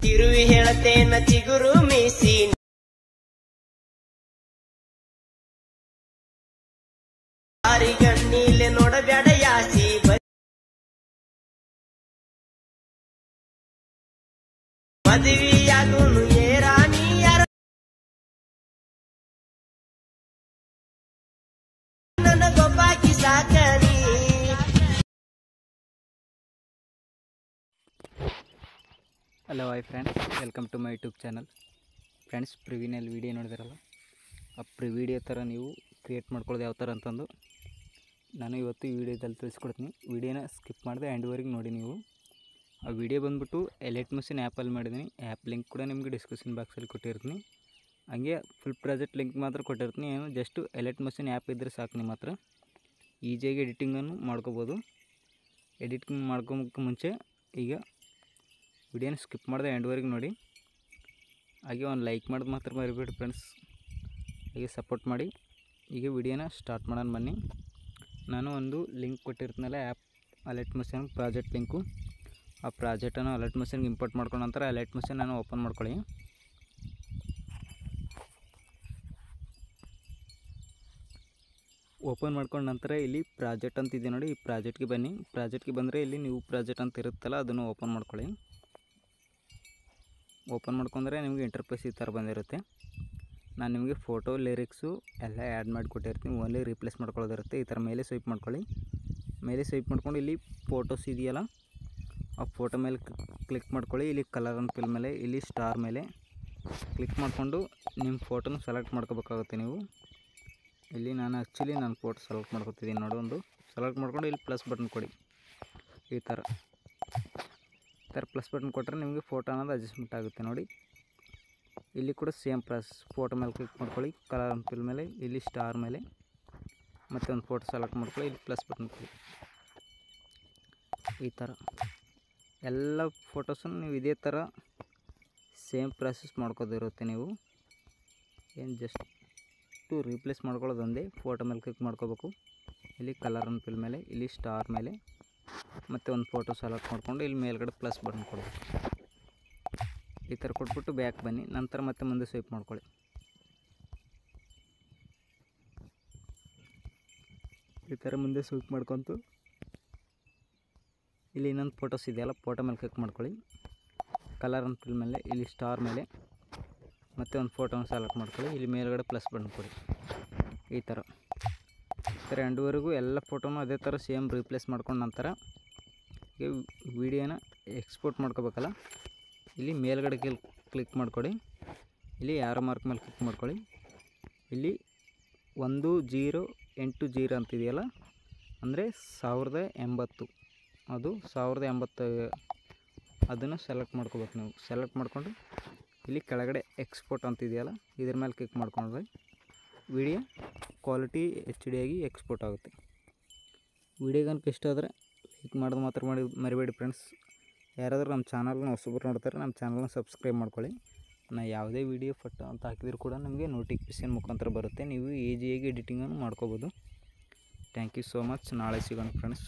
ತಿರುವಿ ಹೇಳತೇನ ಚಿಗುರು ಮೀಸಿ ಗಣ್ಣೀಲೆ ನೋಡಬ್ಯಾಡ ಯಾಸಿ ಮದುವೆಯಾಗುನು ಏರಾಣಿಯರ ನನ್ನ ಗೊಬ್ಬಾಕಿ ಸಾಕನಿ. Hello hi friends, welcome to my YouTube channel. Friends, ಪ್ರಿವಿನಲ್ಲಿ ವೀಡಿಯೋ ನೋಡಿದಿರಲ್ಲ, ಆ ವಿಡಿಯೋ ಥರ ನೀವು ಕ್ರಿಯೇಟ್ ಮಾಡ್ಕೊಳ್ಳೋದು ಯಾವ ಥರ ಅಂತಂದು ನಾನು ಇವತ್ತು ಈ ವಿಡಿಯೋದಲ್ಲಿ ತಿಳಿಸ್ಕೊಡ್ತೀನಿ. ವಿಡಿಯೋನ ಸ್ಕಿಪ್ ಮಾಡಿದೆ ಎಂಡ್ವರೆಗೆ ನೋಡಿ. ನೀವು ಆ ವಿಡಿಯೋ ಬಂದುಬಿಟ್ಟು ಎಲೈಟ್ ಮಷೀನ್ ಆ್ಯಪಲ್ಲಿ ಮಾಡಿದ್ದೀನಿ. ಆ್ಯಪ್ ಲಿಂಕ್ ಕೂಡ ನಿಮಗೆ ಡಿಸ್ಕ್ರಿಪ್ಷನ್ ಬಾಕ್ಸಲ್ಲಿ ಕೊಟ್ಟಿರ್ತೀನಿ. ಹಂಗೆ ಫುಲ್ ಪ್ರಾಜೆಕ್ಟ್ ಲಿಂಕ್ ಮಾತ್ರ ಕೊಟ್ಟಿರ್ತೀನಿ. ಏನು ಜಸ್ಟು ಎಲೈಟ್ ಮಷೀನ್ ಆ್ಯಪ್ ಇದ್ದರೆ ಸಾಕು, ನಿಮ್ಮ ಹತ್ರ ಈಸಿಯಾಗಿ ಎಡಿಟಿಂಗನ್ನು ಮಾಡ್ಕೋಬೋದು. ಎಡಿಟಿಂಗ್ ಮಾಡ್ಕೊಳಕ್ಕೆ ಮುಂಚೆ ಈಗ ವಿಡಿಯೋನ ಸ್ಕಿಪ್ ಮಾಡಿದೆ ಎಂಡ್ವರೆಗೆ ನೋಡಿ. ಹಾಗೆ ಒಂದು ಲೈಕ್ ಮಾಡೋದು ಮಾತ್ರ ಮರಿಬೇಡಿ ಫ್ರೆಂಡ್ಸ್. ಹಾಗೆ ಸಪೋರ್ಟ್ ಮಾಡಿ. ಈಗ ವಿಡಿಯೋನ ಸ್ಟಾರ್ಟ್ ಮಾಡೋಣ ಬನ್ನಿ. ನಾನು ಒಂದು ಲಿಂಕ್ ಕೊಟ್ಟಿರ್ತೀನಲ್ಲ, app Alight Motion project link. ಆ ಪ್ರಾಜೆಕ್ಟನ್ನು ಎಲೈಟ್ ಮಷೀನ್ಗೆ ಇಂಪೋರ್ಟ್ ಮಾಡ್ಕೊಂಡ ನಂತರ ಎಲೈಟ್ ಮಷೀನ್ ನಾನು ಓಪನ್ ಮಾಡ್ಕೊಳ್ಳಿ. ಓಪನ್ ಮಾಡ್ಕೊಂಡ ನಂತರ ಇಲ್ಲಿ ಪ್ರಾಜೆಕ್ಟ್ ಅಂತಿದೆ ನೋಡಿ, ಈ ಪ್ರಾಜೆಕ್ಟ್ಗೆ ಬನ್ನಿ. ಪ್ರಾಜೆಕ್ಟ್ಗೆ ಬಂದರೆ ಇಲ್ಲಿ ನ್ಯೂ ಪ್ರಾಜೆಕ್ಟ್ ಅಂತ ಇರುತ್ತಲ್ಲ, ಅದನ್ನು ಓಪನ್ ಮಾಡ್ಕೊಳ್ಳಿ. ಓಪನ್ ಮಾಡ್ಕೊಂಡ್ರೆ ನಿಮಗೆ ಇಂಟರ್ಫೇಸ್ ಈ ಥರ ಬಂದಿರುತ್ತೆ. ನಾನು ನಿಮಗೆ ಫೋಟೋ, ಲಿರಿಕ್ಸು ಎಲ್ಲ ಆ್ಯಡ್ ಮಾಡಿ ಕೊಟ್ಟಿರ್ತೀನಿ. ಓನ್ಲಿ ರೀಪ್ಲೇಸ್ ಮಾಡ್ಕೊಳ್ಳೋದಿರುತ್ತೆ. ಈ ಥರ ಮೇಲೆ ಸ್ವೈಪ್ ಮಾಡ್ಕೊಳ್ಳಿ. ಮೇಲೆ ಸ್ವೈಪ್ ಮಾಡ್ಕೊಂಡು ಇಲ್ಲಿ ಫೋಟೋಸ್ ಇದೆಯಲ್ಲ, ಆ ಫೋಟೋ ಮೇಲೆ ಕ್ಲಿಕ್ ಮಾಡ್ಕೊಳ್ಳಿ. ಇಲ್ಲಿ ಕಲರ್ ಅಂತ ಫಿಲ್ ಮೇಲೆ, ಇಲ್ಲಿ ಸ್ಟಾರ್ ಮೇಲೆ ಕ್ಲಿಕ್ ಮಾಡಿಕೊಂಡು ನಿಮ್ಮ ಫೋಟೋನ ಸೆಲೆಕ್ಟ್ ಮಾಡ್ಕೋಬೇಕಾಗುತ್ತೆ ನೀವು. ಇಲ್ಲಿ ನಾನು ಫೋಟೋ ಸೆಲೆಕ್ಟ್ ಮಾಡ್ಕೊತಿದ್ದೀನಿ ನೋಡಿ. ಒಂದು ಸೆಲೆಕ್ಟ್ ಮಾಡ್ಕೊಂಡು ಇಲ್ಲಿ ಪ್ಲಸ್ ಬಟನ್ ಕೊಡಿ. ಈ ಥರ ಪ್ಲಸ್ ಬಟನ್ ಕೊಟ್ಟರೆ ನಿಮಗೆ ಫೋಟೋ ಅನ್ನೋದು ಅಡ್ಜಸ್ಟ್ಮೆಂಟ್ ಆಗುತ್ತೆ ನೋಡಿ. ಇಲ್ಲಿ ಕೂಡ ಸೇಮ್ ಫೋಟೋ ಮೇಲೆ ಕ್ಲಿಕ್ ಮಾಡ್ಕೊಳ್ಳಿ. ಕಲರ್ ಅಂತ ಫಿಲ್ ಮೇಲೆ, ಇಲ್ಲಿ ಸ್ಟಾರ್ ಮೇಲೆ ಮತ್ತು ಒಂದು ಫೋಟೋ ಸೆಲೆಕ್ಟ್ ಮಾಡ್ಕೊಳ್ಳಿ. ಇಲ್ಲಿ ಪ್ಲಸ್ ಬಟನ್ ಕೊಡಿ. ಈ ಥರ ಎಲ್ಲ ಫೋಟೋಸನ್ನು ನೀವು ಇದೇ ಥರ ಸೇಮ್ ಪ್ರಾಸೆಸ್ ಮಾಡ್ಕೋದಿರುತ್ತೆ. ನೀವು ಏನು ಜಸ್ಟು ರೀಪ್ಲೇಸ್ ಮಾಡ್ಕೊಳ್ಳೋದು ಒಂದೇ. ಫೋಟೋ ಮೇಲೆ ಕ್ಲಿಕ್ ಮಾಡ್ಕೋಬೇಕು. ಇಲ್ಲಿ ಕಲರ್ ಅಂತ ಫಿಲ್ ಮೇಲೆ, ಇಲ್ಲಿ ಸ್ಟಾರ್ ಮೇಲೆ ಮತ್ತು ಒಂದು ಫೋಟೋ ಸೆಲೆಕ್ಟ್ ಮಾಡಿಕೊಂಡು ಇಲ್ಲಿ ಮೇಲ್ಗಡೆ ಪ್ಲಸ್ ಬಟನ್ ಕೊಡಬೇಕು. ಈ ಥರ ಕೊಟ್ಬಿಟ್ಟು ಬ್ಯಾಕ್ ಬನ್ನಿ. ನಂತರ ಮತ್ತೆ ಮುಂದೆ ಸ್ವೈಪ್ ಮಾಡ್ಕೊಳ್ಳಿ. ಈ ಥರ ಮುಂದೆ ಸ್ವೈಪ್ ಮಾಡ್ಕೊತು ಇಲ್ಲಿ ಇನ್ನೊಂದು ಫೋಟೋಸ್ ಇದೆಯಲ್ಲ, ಫೋಟೋ ಮೇಲೆ ಕ್ಲಿಕ್ ಮಾಡ್ಕೊಳ್ಳಿ. ಕಲರ್ ಅಂತ ಫಿಲ್ ಮೇಲೆ, ಇಲ್ಲಿ ಸ್ಟಾರ್ ಮೇಲೆ ಮತ್ತು ಒಂದು ಫೋಟೋನ ಸೆಲೆಕ್ಟ್ ಮಾಡ್ಕೊಳ್ಳಿ. ಇಲ್ಲಿ ಮೇಲ್ಗಡೆ ಪ್ಲಸ್ ಬಟನ್ ಕೊಡಿ. ಈ ಥರ ಎಂಡ್ವರೆಗೂ ಎಲ್ಲ ಫೋಟೋನು ಅದೇ ಥರ ಸೇಮ್ ರೀಪ್ಲೇಸ್ ಮಾಡ್ಕೊಂಡು ನಂತರ ಈಗ ವಿಡಿಯೋನ ಎಕ್ಸ್ಪೋರ್ಟ್ ಮಾಡ್ಕೋಬೇಕಲ್ಲ, ಇಲ್ಲಿ ಮೇಲ್ಗಡೆ ಕ್ಲಿಕ್ ಮಾಡ್ಕೊಳ್ಳಿ. ಇಲ್ಲಿ ಯಾರೋ ಮಾರ್ಕ್ ಮೇಲೆ ಕ್ಲಿಕ್ ಮಾಡ್ಕೊಳ್ಳಿ. ಇಲ್ಲಿ 1080 ಅಂತಿದೆಯಲ್ಲ, ಅಂದರೆ 1080, ಅದು 1080 ಅದನ್ನು ಸೆಲೆಕ್ಟ್ ಮಾಡ್ಕೋಬೇಕು ನೀವು. ಸೆಲೆಕ್ಟ್ ಮಾಡಿಕೊಂಡು ಇಲ್ಲಿ ಕೆಳಗಡೆ ಎಕ್ಸ್ಪೋರ್ಟ್ ಅಂತಿದೆಯಲ್ಲ, ಇದ್ರ ಮೇಲೆ ಕ್ಲಿಕ್ ಮಾಡ್ಕೊಂಡ್ರೆ ವಿಡಿಯೋ ಕ್ವಾಲಿಟಿ HD ಆಗಿ ಎಕ್ಸ್ಪೋರ್ಟ್ ಆಗುತ್ತೆ. ವಿಡಿಯೋಗಂತ ಇಷ್ಟ ಆದರೆ ಲೈಕ್ ಮಾಡೋದು ಮಾತ್ರ ಮರಿಬೇಡಿ ಫ್ರೆಂಡ್ಸ್. ಯಾರಾದರೂ ನಮ್ಮ ಚಾನಲ್ನ ಹೊಸಬ್ರು ನೋಡ್ತಾರೆ, ನಮ್ಮ ಚಾನಲ್ನ ಸಬ್ಸ್ಕ್ರೈಬ್ ಮಾಡ್ಕೊಳ್ಳಿ. ನಾನು ಯಾವುದೇ ವೀಡಿಯೋ ಫೋಟೋ ಅಂತ ಹಾಕಿದರೂ ಕೂಡ ನಮಗೆ ನೋಟಿಫಿಕೇಷನ್ ಮುಖಾಂತರ ಬರುತ್ತೆ. ನೀವು ಈಸಿಯಾಗಿ ಎಡಿಟಿಂಗನ್ನು ಮಾಡ್ಕೋಬೋದು. Thank you so much. ನಾಳೆ ಸಿಗೋಣ ಫ್ರೆಂಡ್ಸ್.